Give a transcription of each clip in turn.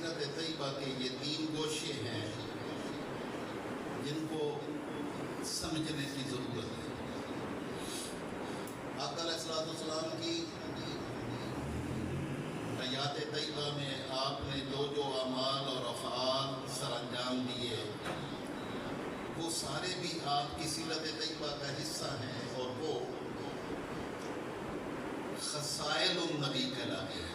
سیرت طیبہ کے یہ 3 گوشے ہیں جن کو سمجھنے کی ضرورت ہے۔ آقا علیہ السلام کی حیات طیبہ میں آپ نے جو اعمال اور افعال سر انجام دیے وہ سارے بھی آپ کی سیرت طیبہ کا حصہ ہیں، اور وہ خصائل النبی کہلاتے ہیں۔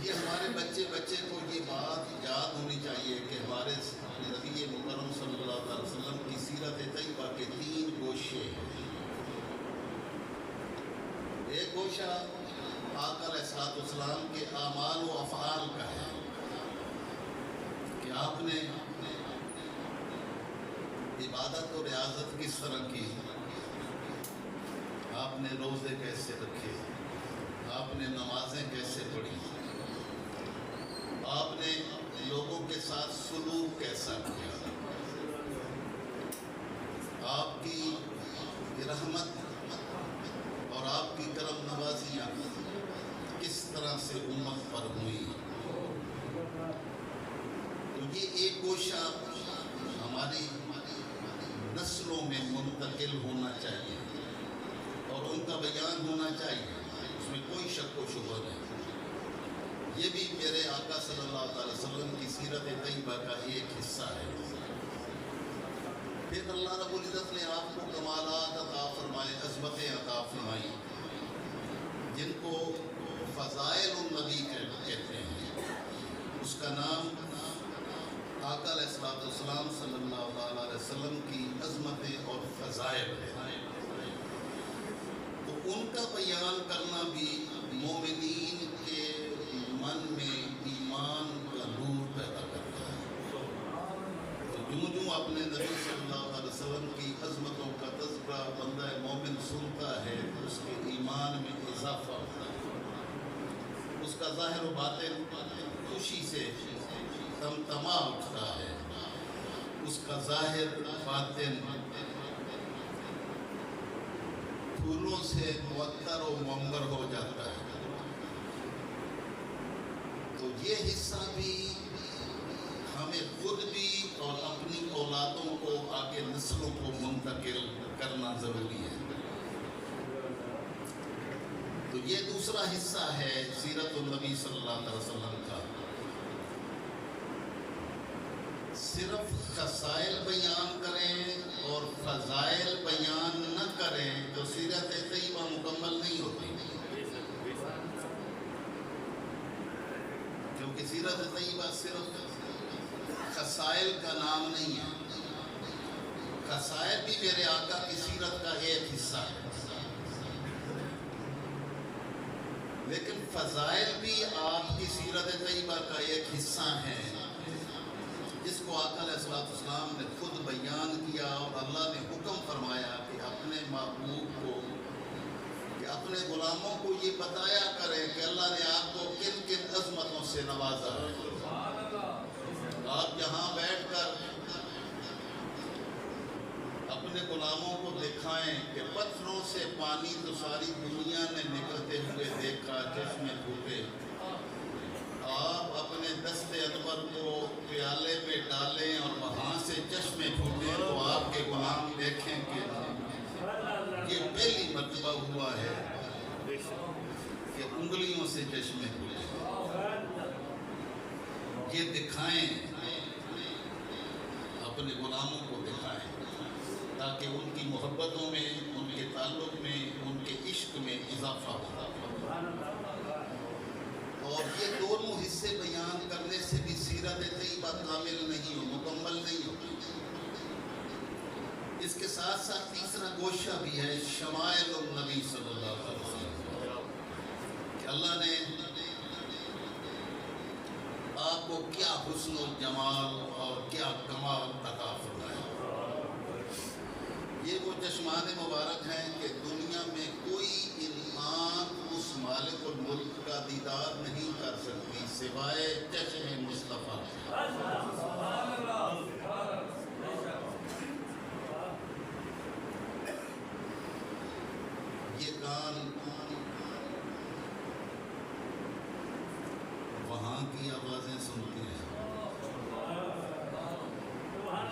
یہ ہمارے بچے کو یہ بات یاد ہونی چاہیے کہ ہمارے نبی مکرم صلی اللہ علیہ وسلم کی سیرت طیبہ کے 3 گوشے ہیں۔ ایک گوشہ آقا علیہ السلام کے اعمال و افعال کا ہے کہ آپ نے عبادت و ریاضت کس طرح کی، آپ نے روزے کیسے رکھے، آپ نے نمازیں کیسے پڑھی، آپ نے لوگوں کے ساتھ سلوک کیسا کیا، آپ کی رحمت اور آپ کی کرم نوازیاں کس طرح سے امت پر ہوئی۔ تو یہ ایک گوشہ ہماری نسلوں میں منتقل ہونا چاہیے اور ان کا بیان ہونا چاہیے، اس میں کوئی شک و شبہ نہیں۔ یہ بھی میرے آقا صلی اللہ علیہ وسلم کی سیرت طیبہ کا ایک حصہ ہے۔ پھر اللہ رب العزت نے آپ کو کمالات عطا فرمائے، عظمتیں عطا فرمائی، جن کو فضائل النبی کہتے ہیں۔ اس کا نام آقا علیہ السلام صلی اللہ علیہ وسلم کی عظمتیں اور فضائل ہیں۔ تو ان کا بیان کرنا بھی مومنین کے من میں ایمان کا نور پیدا کرتا ہے۔ تو جو اپنے نبی صلی اللہ علیہ وسلم کی عظمتوں کا تذکرہ بندہ مومن سنتا ہے تو اس کے ایمان میں اضافہ ہوتا ہے، اس کا ظاہر و باطن خوشی سے تمتما اٹھتا ہے، اس کا ظاہر باطن پھولوں سے معطر و منور ہو جاتا ہے۔ تو یہ حصہ بھی ہمیں خود بھی اور اپنی اولادوں کو، آگے نسلوں کو منتقل کرنا ضروری ہے۔ تو یہ دوسرا حصہ ہے سیرت النبی صلی اللہ علیہ وسلم کا۔ صرف خصائل بیان کریں اور فضائل بیان نہ کریں تو سیرت طیبہ مکمل نہیں ہوتی، کیونکہ سیرت طیبہ صرف خصائل کا نام نہیں ہے۔ خصائل بھی میرے آقا کی سیرت کا ایک حصہ ہے، لیکن فضائل بھی آپ کی سیرت طیبہ کا ایک حصہ ہیں، جس کو آقا علیہ السلام نے خود بیان کیا، اور اللہ نے حکم فرمایا کہ اپنے محبوب کو، کہ اپنے غلاموں کو یہ بتایا کریں کہ اللہ نے آپ کو کن کن عظمتوں سے نوازا ہے۔ آپ یہاں بیٹھ کر اپنے غلاموں کو دکھائیں کہ پتھروں سے پانی تو ساری دنیا نے نکلتے ہوئے دیکھا، چشمے پھوٹے، آپ اپنے دست انور کو پیالے میں ڈالیں اور وہاں سے چشمے پھوٹیں تو آپ کے غلام دیکھیں کہ یہ پہلی مرتبہ ہوا ہے کہ انگلیوں سے چشمے پھوٹے۔ یہ دکھائیں، اپنے غلاموں کو دکھائیں، تاکہ ان کی محبتوں میں، ان کے تعلق میں، ان کے عشق میں اضافہ ہو۔ اور یہ دونوں حصے بیان کرنے سے بھی سیرت طیبہ کامل نہیں ہو، مکمل نہیں ہو۔ اس کے ساتھ ساتھ تیسرا گوشہ بھی ہے شمائل النبی صلی اللہ علیہ وسلم، کہ اللہ نے آپ کو کیا حسن و جمال اور کیا کمال عطا فرمایا۔ یہ وہ چشمان مبارک ہیں کہ دنیا میں کوئی آنکھ اس مالک الملک کا دیدار نہیں کر سکتی سوائے چشم مصطفیٰ۔ یہ کان وہاں کی آوازیں سنتے ہیں،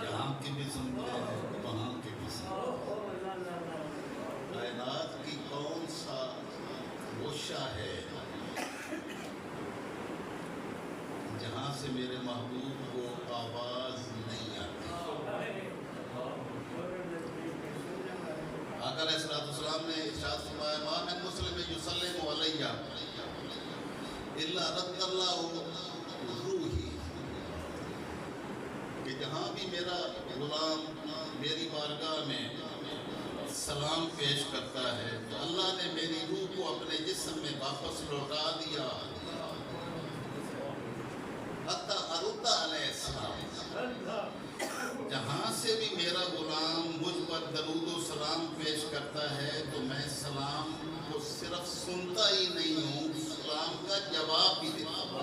یہاں کی بھی سنتے ہیں، وہاں کی بھی سنتے ہیں۔ کائنات کی کون سا گوشہ ہے جہاں سے میرے محبوب کو آواز نہیں آتی؟ آقا علیہ السلام نے ارشاد فرمایا ما من مسلم یسلم علیہ الا رد اللہ روحی، کہ جہاں بھی میرا غلام میری بارگاہ میں سلام پیش کرتا ہے تو اللہ نے میری روح کو اپنے جسم میں واپس لوٹا دیا، حتی ارد علیہ السلام، جہاں سے بھی میرا غلام مجھ پر درود و سلام پیش کرتا ہے تو میں سلام کو صرف سنتا ہی نہیں ہوں، سلام کا جواب بھی دیتا ہوں۔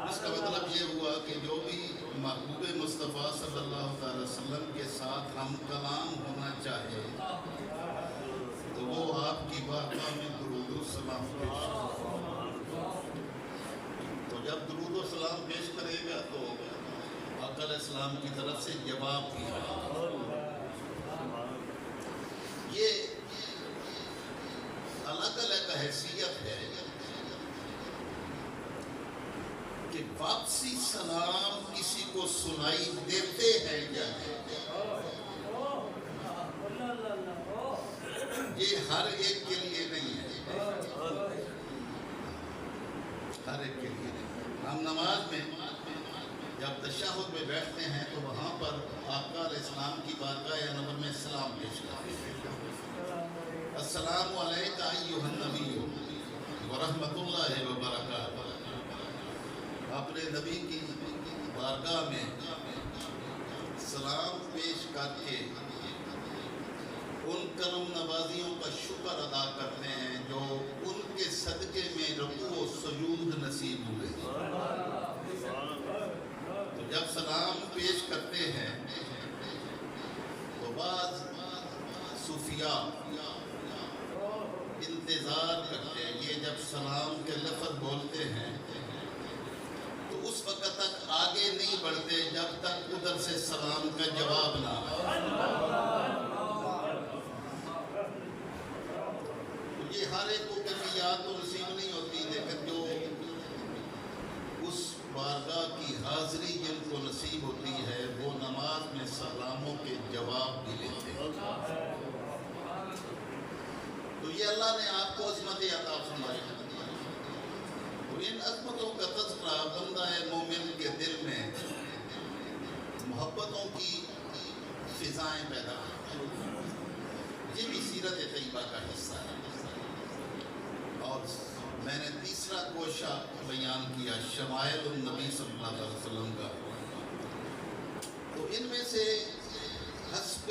اس کا مطلب یہ ہوا کہ جو بھی محبوب مصطفیٰ صلی اللہ علیہ وسلم کے ساتھ ہم کلام ہونا چاہے تو وہ آپ کی بارگاہ میں درود و سلام پیش کرے، تو جب درود و سلام پیش کرے گا تو آقا علیہ السلام کی طرف سے جواب بھی آئے۔ یہ الگ الگ حیثیت ہے کہ واپسی سلام کسی کو سنائی دیتے ہیں یا نہیں، یہ ہر ایک کے لیے نہیں ہے، ہر ایک کے لیے نہیں۔ ہم نماز میں جب تشہد میں بیٹھتے ہیں تو وہاں پر آقا علیہ السلام کی بارگاہ انور میں سلام پیش کرتے ہیں، السلام علیکم ایھا النبی ورحمۃ اللہ وبرکاتہ۔ اپنے نبی کی بارگاہ میں سلام پیش کر کے ان کرم نوازیوں کا شکر ادا کرتے ہیں جو ان کے صدقے میں رکوع و سجود نصیب ہوئے۔ تو جب سلام پیش کرتے ہیں تو بعض صوفیاء انتظار کرتے ہیں، یہ جب سلام کے لفظ بولتے ہیں تو اس وقت تک آگے نہیں بڑھتے جب تک ادھر سے سلام کا جواب نہ آئے۔ یہ ہر ایک کو کیفیات تو نصیب نہیں ہوتی، لیکن جو اس بارگاہ کی حاضری جن کو نصیب ہوتی ہے وہ نماز میں سلاموں کے جواب بھی لیتے ہیں۔ تو یہ اللہ نے آپ کو عظمت عطا فرمائی، تو ان عظمتوں کا تذکرہ بندہ مومن کے دل میں محبتوں کی فضائیں پیدا کرتا ہے۔ یہ بھی سیرت طیبہ کا حصہ ہے۔ اور میں نے تیسرا گوشہ بیان کیا شمائل النبی صلی اللہ علیہ وسلم کا، تو ان میں سے حسب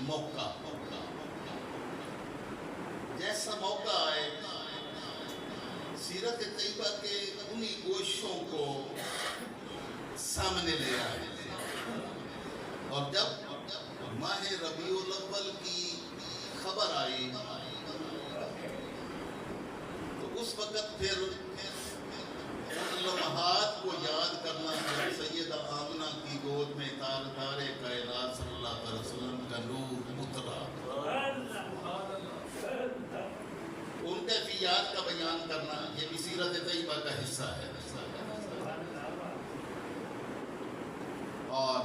موقع جیسا موقع آئے سیرت طیبہ کے انہی گوشوں کو سامنے لے آئے، اور جب ماہ ربیع الاول کی خبر آئی تو اس وقت پھر ان لمحات کو یاد کرنا ہے۔ سیدہ آمنہ کی گود میں تاجدار کائنات صلی اللہ علیہ وسلم کا نور اترا، ان کیفیات کا بیان کرنا یہ بھی سیرت طیبہ کا حصہ ہے۔ اور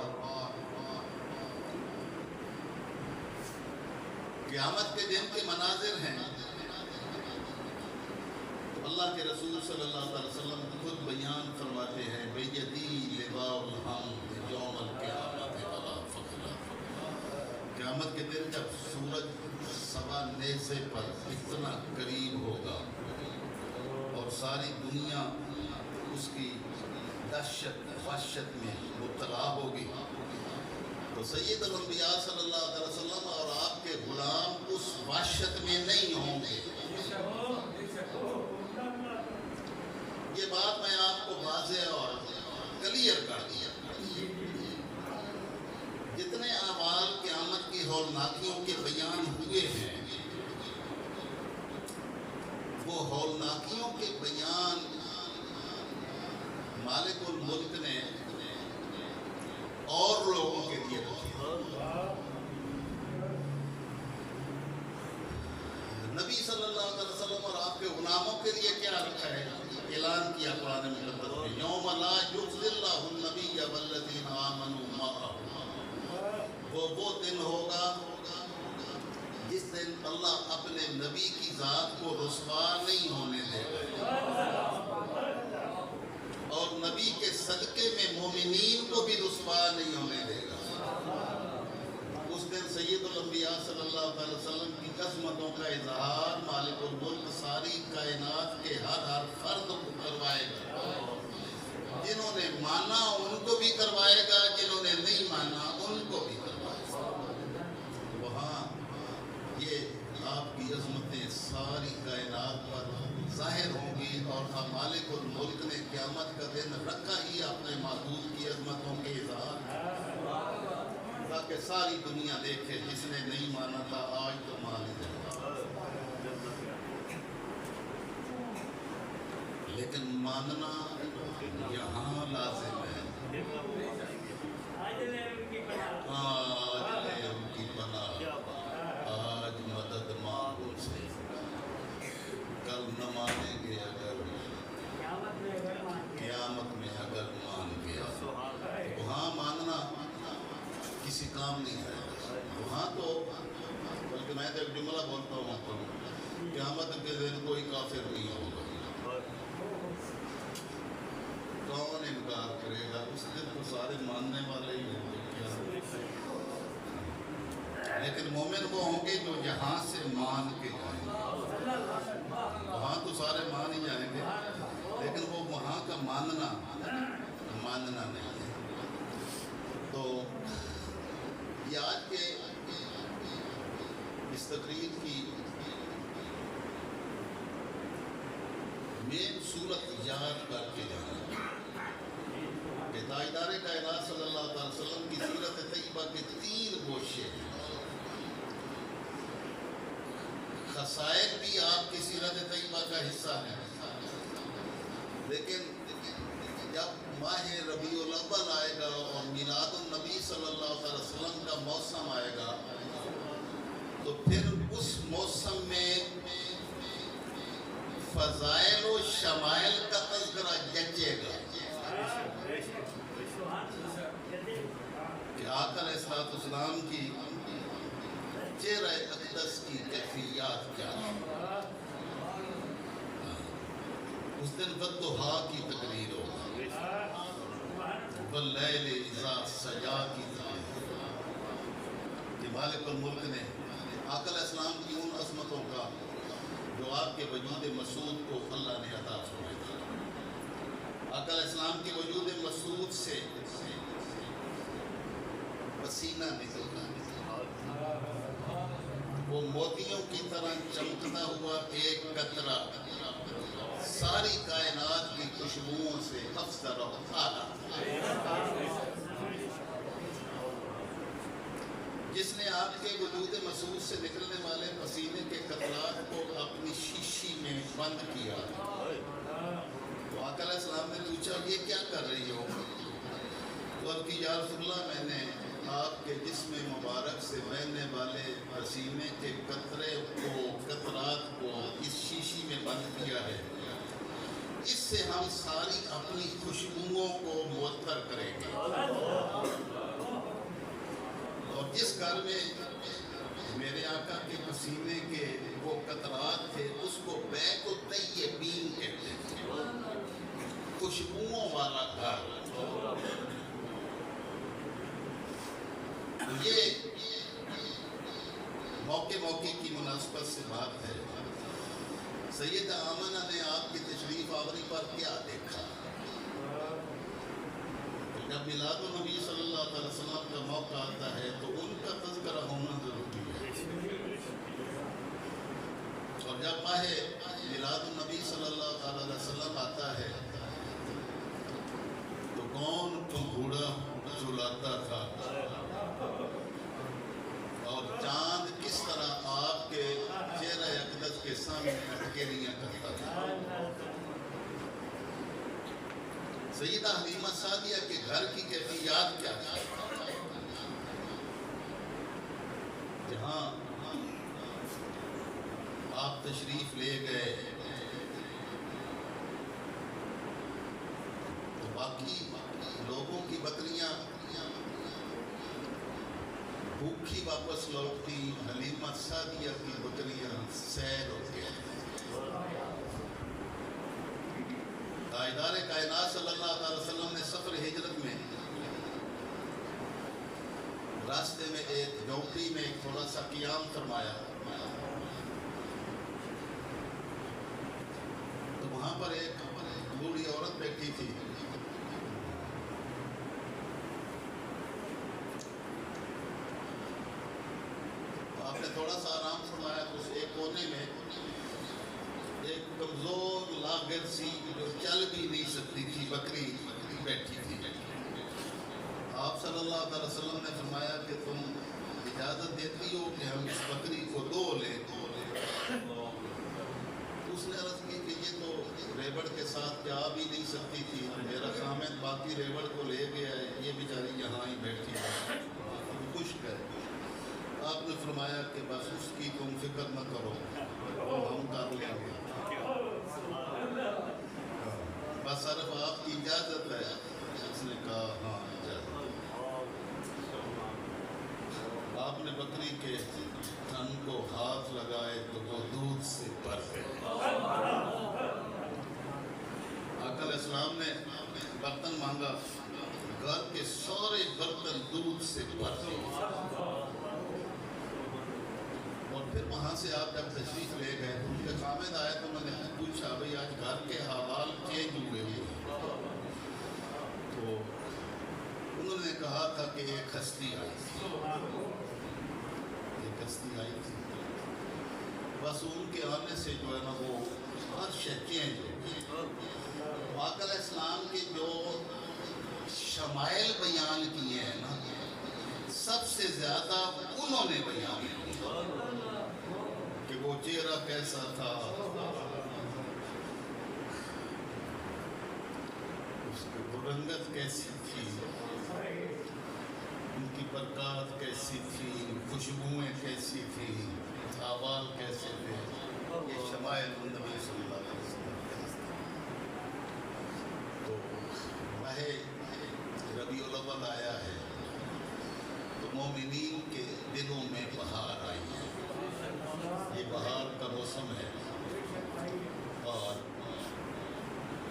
قیامت کے دن کے مناظر ہیں تو اللہ کے رسول صلی اللہ علیہ وسلم خود بیان فرماتے ہیں بیدی لواء الحمد یوم القیامت ولا فخر۔ قیامت کے دن جب سورج سوا نیزے پر اتنا قریب ہوگا اور ساری دنیا اس کی دہشت وحشت میں مبتلا ہوگی تو سید الانبیاء صلی اللہ علیہ وسلم اور آپ کے غلام اس وحشت میں نہیں ہوں گے۔ یہ بات میں آپ کو واضح اور کلیئر کر دیا۔ جتنے اعمال قیامت کی ہولناکیوں کے بیان ہوئے ہیں، وہ ہولناکیوں کے بیان مالک الملک نے اور لوگوں کے لیے رکھے۔ نبی صلی اللہ علیہ وسلم اور آپ کے غلاموں کے لیے کیا رکھا ہے؟ اعلان کیا قرآن مقدس میں، یوم لا یخزی اللہ النبی والذین آمنوا معہ، وہ دن ہوگا جس دن اللہ اپنے نبی کی ذات کو رسوا نہیں ہونے دے گا، اور نبی کے صدقے میں مومنین کو بھی رسوا نہیں ہونے دے گا۔ اس دن سید الانبیاء صلی اللہ علیہ وسلم کی عظمتوں کا اظہار مالک الملک ساری کائنات کے ہر فرد کو کروائے گا۔ جنہوں نے مانا ان کو بھی کروائے گا، جنہوں نے نہیں مانا ان کو بھی کروائے گا۔ وہاں یہ آپ کی عظمتیں ساری کائنات پر ظاہر ہوں گی، اور اب مالک الملک نے قیامت کا دن رکھا ہی اپنے معبود کی عظمتوں کے اظہار، تاکہ ساری دنیا دیکھے جس نے نہیں مانا تھا آج تو مان لے گا۔ لیکن ماننا یہاں لازم ہے۔ آج لے ان کی پناہ، آج مدد مانگو سے، کل نہ مانیں گے اگر قیامت میں اگر مان گیا۔ وہاں ماننا کسی کام نہیں ہے، وہاں تو بلکہ میں تو ایک جملہ بولتا ہوں تو قیامت کے دن کوئی کافر نہیں ہوگا۔ کون انکار کرے گا؟ اس دن تو سارے ماننے والے ہی ہوں گے، لیکن مومن وہ ہوں گے جو یہاں سے مان کے جائیں گے۔ وہاں تو سارے مان ہی جائیں گے، لیکن وہ وہاں کا ماننا نہیں ہے۔ تو یہ آج کے اس تقریر کی مین صورت یاد کر کے جانا کہ تاجدار کائنات صلی اللہ علیہ وسلم کی سیرت طیبہ کے 3 گوشے ہیں۔ خصائل بھی آپ کی سیرت طیبہ کا حصہ ہیں، لیکن جب ماہ ربیع الاول آئے گا اور میلاد النبی صلی اللہ علیہ وسلم کا موسم آئے گا، تو پھر اس موسم میں فضائل و شمائل کا تذکرہ جچے گا کہ آقا علیہ السلام کی چہرہ اقدس کی کیفیات کیا ہے۔ اس دن والضحیٰ کی تقریر ہوگی، واللیل اذا سجا کی تقریر، کہ مالک الملک نے آقا علیہ السلام کی ان عظمتوں کا جو آپ کے وجود مسعود کو اللہ نے عطا فرمایا۔ آقا علیہ السلام کے وجود مسعود سے پسینہ نکلتا ہے، وہ موتیوں کی طرح چمکتا ہوا ایک قطرہ ساری کائنات کی خوشبوؤں سے افسر و اعلیٰ، جس نے آپ کے وجود مسعود سے نکلنے والے پسینے کے قطرات کو اپنی شیشی میں بند کیا۔ تو آقا علیہ السلام نے پوچھا یہ کیا کر رہی ہو؟ تو عرض کی یا رسول اللہ میں نے آپ کے جسم مبارک سے بہنے والے پسینے کے قطرات کو اس شیشی میں بند کیا ہے، اس سے ہم ساری اپنی خوشبوؤں کو معطر کریں گے، اور جس گھر میں میرے آقا کے پسینے کے وہ قطرات تھے اس کو بیت الطیبین کہتے تھے، خوشبوؤں والا گھر۔ یہ موقع کی مناسبت سے بات ہے۔ سیدہ آمنہ نے آپ کی تشریف آوری پر کیا دیکھا؟ جب میلاد النبی صلی اللہ علیہ وسلم کا موقع آتا ہے تو ان کا تذکرہ ہونا ضروری ہے، اور جب ماہ میلاد النبی صلی اللہ علیہ وسلم آتا ہے تو کون گھوڑا چلاتا تھا اور سیدہ حلیمہ سعدیہ کے گھر کی کیفیات کیا تھی؟ جہاں آپ تشریف لے گئے تو باقی لوگوں کی بکریاں بھوکھی واپس لوٹتی، حلیمہ سعدیہ کی بکریاں سیر ہو گئے۔ تاجدار کائنات صلی اللہ علیہ وسلم نے سفر ہجرت میں راستے میں ایک جھونپڑی میں ایک تھوڑا سا قیام فرمایا، تو وہاں پر ایک بوڑھی عورت بیٹھی تھی۔ آپ نے تھوڑا سا آرام فرمایا تو اس ایک کونے میں ایک کمزور لاغر سی جو چل بھی نہیں سکتی تھی بکری بیٹھی تھی۔ آپ صلی اللہ علیہ وسلم نے فرمایا کہ تم اجازت دیتی ہو کہ ہم اس بکری کو دو لیں؟ اس نے عرض کی کہ یہ تو ریوڑ کے ساتھ جا بھی نہیں سکتی تھی، میرا خامد باقی ریوڑ کو لے گیا ہے، یہ بیچاری یہاں ہی بیٹھی ہے، خشک ہے۔ آپ نے فرمایا کہ بس اس کی تم فکر نہ کرو، ہم کر لیں گے، بس صرف آپ کی اجازت ہے۔ اس نے کہا ہاں اجازت۔ آپ نے بکری کے تن کو ہاتھ لگائے تو وہ دودھ سے بھر گئے۔ آقا علیہ السلام نے برتن مانگا، گھر کے سارے برتن دودھ سے بھر گئے۔ اور پھر وہاں سے آپ جب تشریف لے گئے تو ان کے خامد آئے تو میں نے پوچھا بھئی آج گھر کے حوال چینج ہوئے تو انہوں نے کہا تھا کہ ایک ہستی آئی تھی، ایک ہستی آئی تھی، بس ان کے آنے سے جو ہے نا وہ ہر شے چینج ہو گئی۔ آقا علیہ السلام کے جو شمائل بیان کیے ہیں نا، سب سے زیادہ انہوں نے بیان کیا کہ وہ چہرہ کیسا تھا، اس کی رنگت کیسی تھی، ان کی برکات کیسی تھی، خوشبوئیں کیسی تھی، احوال کیسے تھے، یہ شمائل النبی صلی اللہ علیہ وسلم۔ تو ماہ ربیع الاول آیا ہے تو مومنین کے دلوں میں بہار آئی ہے، یہ بہار کا موسم ہے، اور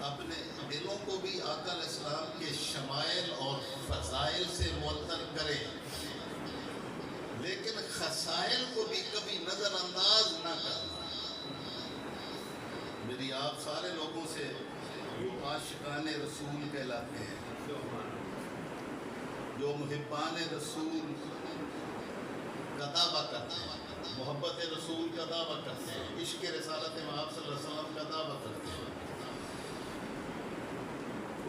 اپنے دلوں کو بھی آقا علیہ السلام کے شمائل اور فضائل سے معطر کرے، لیکن خصائل کو بھی کبھی نظر انداز نہ کرنا۔ میری آپ سارے لوگوں سے جو عاشقان رسول کہلاتے ہیں، جو محبان رسول کا دعویٰ کرتے ہیں، محبت رسول کا دعویٰ کرتے ہیں، عشق رسالت مآب صلی اللہ علیہ وسلم کا دعویٰ کرتے ہیں،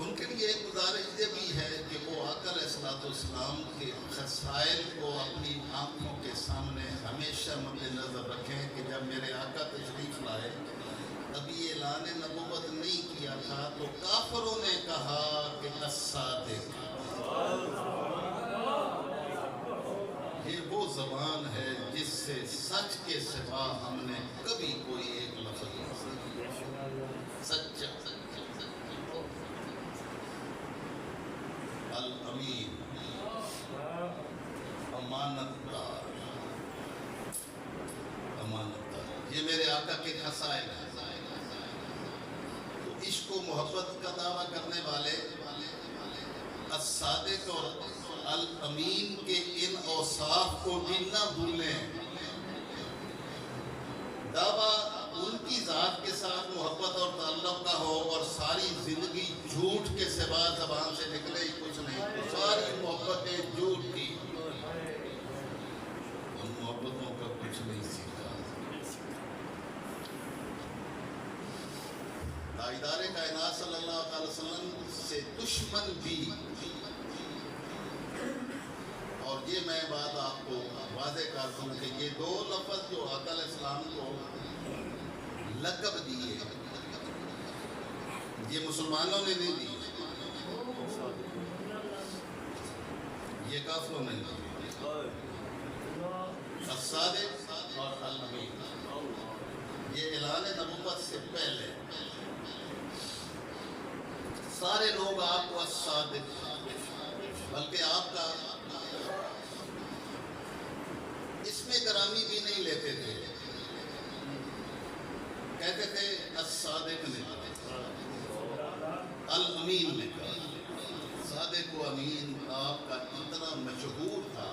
ان کے لیے ایک گزارش یہ بھی ہے کہ وہ آقا علیہ السلام کے خصائل کو اپنی آنکھوں کے سامنے ہمیشہ مد نظر رکھیں کہ جب میرے آقا تشریف لائے ابھی اعلان نبوت نہیں کیا تھا تو کافروں نے کہا کہ الصادق، یہ وہ زبان ہے جس سے سچ کے سوا ہم نے کبھی کوئی ایک لفظ نہیں سنا، سچا الامین، امانت دار، امانت دار، یہ میرے آقا کے خصائل ہیں۔ تو عشق و محبت کا دعویٰ کرنے والے الصادق اور الامین کے ان اوصاف کو بھی نہ بھولیں۔ دعویٰ ان کی ذات کے ساتھ محبت اور تعلق کا ہو اور ساری زندگی جھوٹ کے سوا زبان سے نکلے ہی کچھ نہیں، ساری محبتیں جھوٹ کی، ان محبتوں کا کچھ نہیں سیکھا۔ تاجدار کائنات صلی اللہ علیہ وسلم سے دشمن بھی، اور یہ میں بات آپ کو واضح کر دوں کہ یہ دو لفظ جو آقا علیہ السلام کو لقب دیے، یہ مسلمانوں نے نہیں دیے، یہ کافروں نے الصادق اور الامین، یہ اعلان نبوت سے پہلے سارے لوگ آپ کو الصادق، بلکہ آپ کا اس میں گرامی بھی نہیں لیتے تھے، کہتے تھے الصادق نے الامین نے کہا۔ صادق و امین آپ کا اتنا مشہور تھا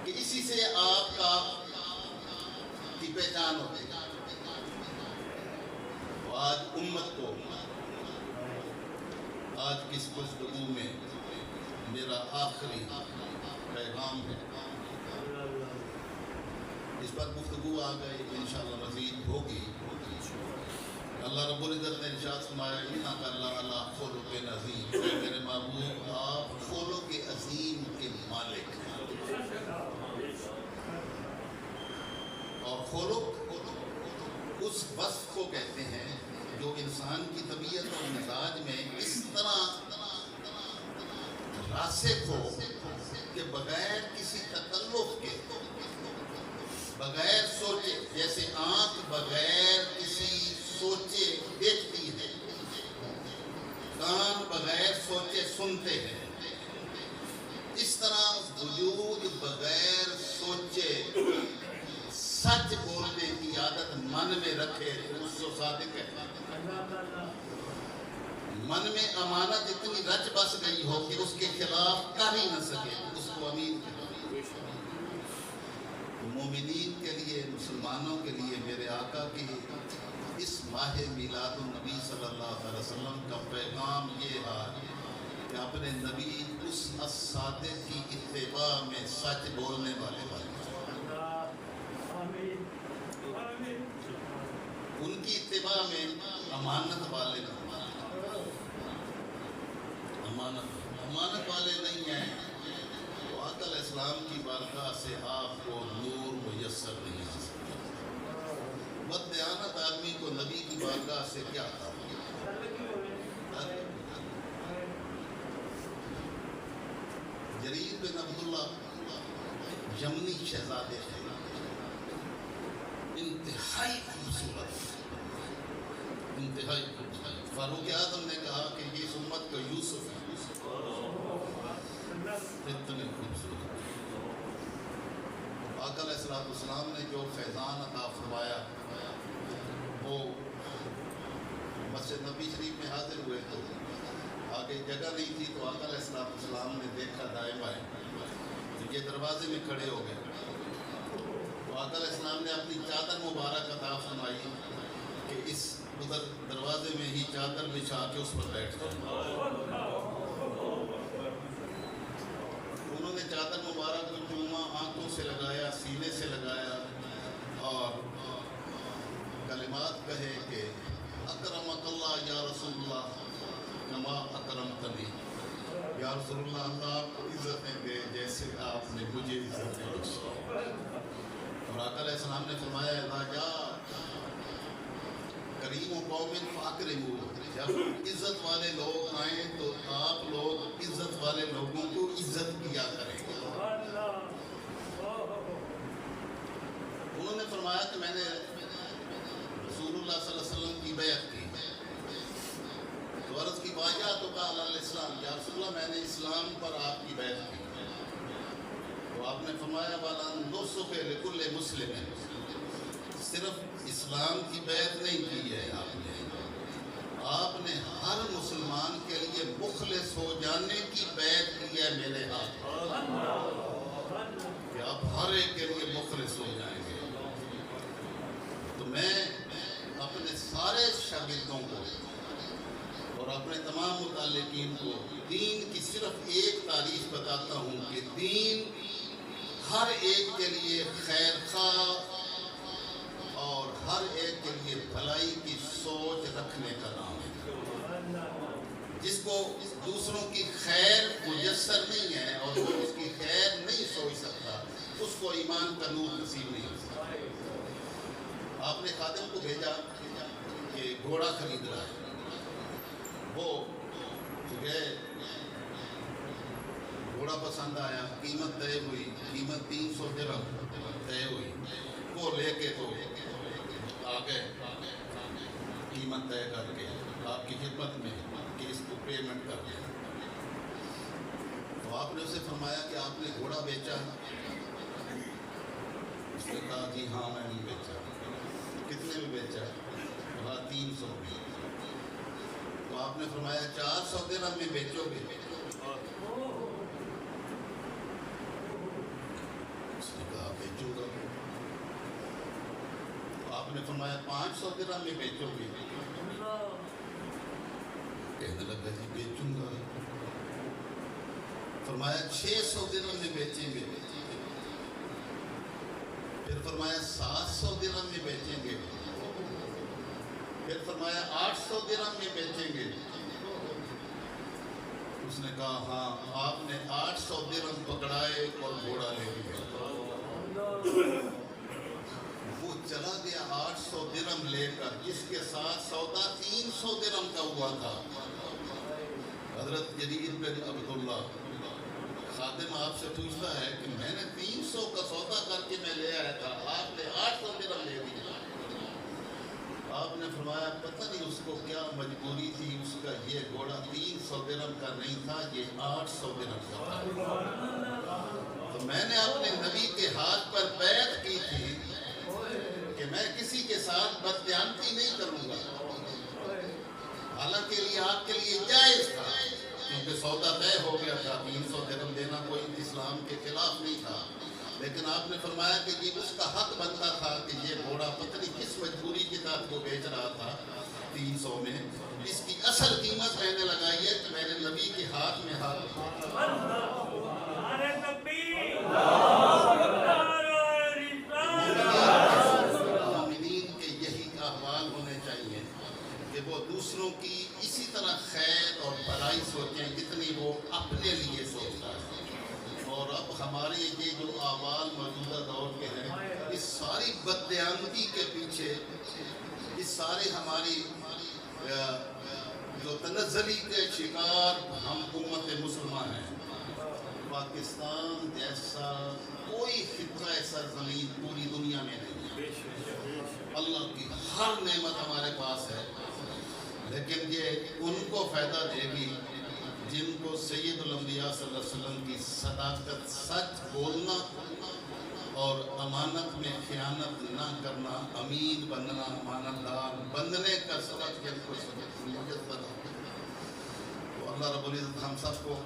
کہ اسی سے آپ کا کی پہچان ہوتی ہے۔ آج امت کو آج کس گفتگو میں میرا آخری پیغام ہے، اس پر گفتگو آ گئی، انشاءاللہ مزید ہوگی۔ اللہ رب العزت نے ارشاد فرمایا انک لعلی خلق عظیم، میرے محبوب آپ خلق عظیم کے مالک ہیں، اور خلق اس وصف کو کہتے ہیں جو انسان کی طبیعت اور مزاج میں اس طرح راسخ ہو کہ بغیر کسی تکلف کے، بغیر سوچے، جیسے آنکھ بغیر کسی سوچے دیکھتی ہے، کان بغیر سوچے سنتے ہیں، اس طرح وجود بغیر سوچے سچ بولنے کی عادت من میں رکھے تو اس کو صادق ہے۔ من میں امانت اتنی رچ بس گئی ہو کہ اس کے خلاف کر ہی نہ سکے، اس کو امین کہتے ہیں۔ مومنین کے لیے، مسلمانوں کے لیے میرے آقا کی اس ماہ میلاد النبی صلی اللہ علیہ وسلم کا پیغام یہ ہے کہ اپنے نبی اس الصادق کی اتباع میں سچ بولنے والے ان کی اتباع میں امانت والے امانت والے نہیں ہیں تو آقا علیہ السلام کی بارگاہ سے آپ کو نور میسر نہیں آ سکتا۔ بددیانت آدمی کو نبی کی بارگاہ سے کیا تھا؟ جریر بن عبداللہ یمنی شہزادے ہیں، انتہائی خوبصورت، انتہائی خوبصورت۔ فاروق اعظم نے کہا کہ یہ اس امت کا یوسف ہے، اتنے خوبصورت۔ آقا علیہ السلام نے جو فیضان عطا فرمایا وہ مسجد نبی شریف میں حاضر ہوئے تو آگے جگہ نہیں تھی، تو آقا علیہ السلام نے دیکھا دائیں بائیں، تو یہ دروازے میں کھڑے ہو گئے، تو آقا علیہ السلام نے اپنی چادر مبارک عطا فرمائی کہ اس ادھر دروازے میں ہی چادر بچھا کے اس پر بیٹھ گئے۔ انہوں نے چادر مبارک کو چوما، آنکھوں سے لگایا، سینے سے لگایا اور کلمات کہے کہ اکرمک اللہ یا رسول اللہ کما اکرمتنی، یا رسول اللہ اللہ آپ کو عزتیں دے جیسے آپ نے مجھے عزتیں دی۔ اور آقا علیہ السلام نے فرمایا اذا جاء کریم قوم فاکرموا، جب عزت والے لوگ آئیں تو آپ لوگ عزت والے لوگوں کو عزت کیا کریں گے۔ انہوں نے فرمایا کہ میں نے رسول اللہ صلی اللہ علیہ وسلم کی بیعت کی، تو عرض کی واجہ تو قال علیہ السلام، یا رسول اللہ میں نے اسلام پر آپ کی بیعت کی، تو آپ نے فرمایا وَلَن نُصِحَ لِكُلِّ مُسْلِمٍ، صرف اسلام کی بیعت نہیں کی ہے آپ نے ہر مسلمان کے لیے مخلص ہو جانے کی بیعت کی ہے میرے ہاتھ، کہ آپ ہر ایک کے لیے مخلص ہو جائیں گے۔ تو میں اپنے سارے شاگردوں کو اور اپنے تمام متعلقین کو دین کی صرف ایک تعریف بتاتا ہوں کہ دین ہر ایک کے لیے خیر خواہ اور ہر ایک کے لیے بھلائی کی سوچ رکھنے کا نام ہے۔ جس کو دوسروں کی خیر میسر نہیں ہے اور جو اس کی خیر نہیں سوچ سکتا، اس کو ایمان کا نور نصیب نہیں ہو سکتا۔ آپ نے خادم کو بھیجا کہ گھوڑا خرید رہا ہے، وہ تو گئے، گھوڑا پسند آیا، قیمت طے ہوئی، قیمت 300 درہم طے ہوئی، وہ لے کے تو آ گئے قیمت طے کر کے آپ کی خدمت میں کہ اس کو پیمنٹ کر دیں۔ تو آپ نے اسے فرمایا کہ آپ نے گھوڑا بیچا؟ اس نے کہا جی ہاں میں نے بیچا۔ کتنے میں بیچا؟ کہا 300 میں۔ تو آپ نے فرمایا 400 درہم میں بیچو گے؟ اس نے کہا بیچوں گا۔ تو آپ نے فرمایا 500 درہم میں بیچو گے؟ کہنے لگا جی بیچوں گا۔ فرمایا 600 درہم میں بیچیں گے؟ پھر فرمایا 700 درہم میں بیچیں گے؟ پھر فرمایا 800 درہم میں بیچیں گے؟ اس نے کہا ہاں۔ آپ نے 800 درہم پکڑائے اور گھوڑا لے لیا۔ وہ چلا گیا 800 درہم لے کر، جس کے ساتھ سودا 300 درہم کا ہوا تھا۔ حضرت جریر بن عبداللہ خادم آپ سے پوچھتا ہے کہ میں نے 300 کا سودا کر کے میں لے آیا تھا، آپ نے 800 درہم لے دیا۔ آپ نے فرمایا پتہ نہیں اس کو کیا مجبوری تھی، اس کا یہ گھوڑا 300 درہم کا نہیں تھا، یہ 800 درہم کا تھا۔ تو میں نے اپنے نبی کے ہاتھ پر بیعت کی تھی کہ میں کسی کے ساتھ بددیانتی نہیں کروں گا، حالانکہ یہ آپ کے لیے جائز تھا کیونکہ سودا طے ہو گیا تھا، 300 درہم دینا کوئی اسلام کے خلاف نہیں تھا، لیکن آپ نے فرمایا کہ یہ اس کا حق بنتا تھا کہ یہ گھوڑا پتہ نہیں کس مجبوری کے تحت وہ بیچ رہا تھا 300 میں، اس کی اصل قیمت میں نے لگائی ہے کہ میں نے نبی کے ہاتھ میں مومنین کے یہی احوال ہونے چاہیے کہ وہ دوسروں کی اسی طرح خیر اور بھلائی سوچیں جتنی وہ اپنے لیے سوچتا ہے۔ اور اب ہمارے یہ جو احوال موجودہ دور کے ہیں، اس ساری بددیانتی کے پیچھے، اس سارے ہماری جو تنزلی کے شکار ہم امت مسلمہ ہیں، پاکستان جیسا کوئی خطہ سرزمین پوری دنیا میں نہیں ہے۔ اللہ کی ہر نعمت ہمارے پاس ہے، لیکن یہ ان کو فائدہ دے گی جن کو سید الانبیاء صلی اللہ علیہ وسلم کی صداقت، سچ بولنا اور امانت میں خیانت نہ کرنا، امین بننا، امانت دار بننے کا سبق جن کو مجھے بنا۔ تو اللہ رب العزت ہم سب کو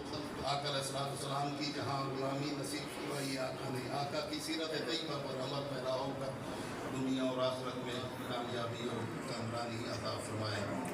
آقا علیہ السلام کی جہاں غلامی نصیب فرمائی، آقا نے آقا کی سیرت طیبہ پر عمل پیرا ہو کر دنیا اور آخرت میں کامیابی اور کامرانی عطا فرمائے۔